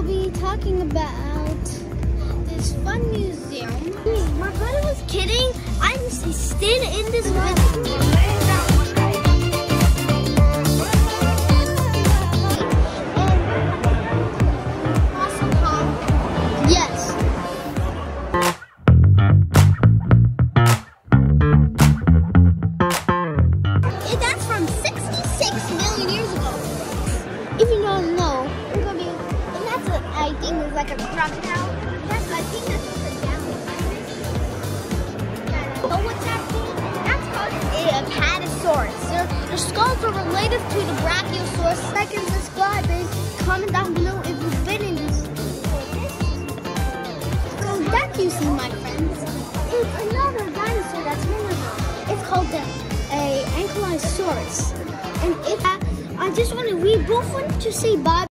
will be talking about this fun museum. My brother was kidding. I'm still in this video. That's from 66 million years ago. If you don't know, it's gonna be, and that's a, I think it's like a crocodile. I think that's just a down. But what's that thing? That's called a Apatosaurus. Their skulls are related to the Brachiosaurus. Like and subscribe and comment down below if you've been in this. So that you see, my friends, is another dinosaur that's memorable. It's called the Ankylosaurus. And I just want to read both one to say bye.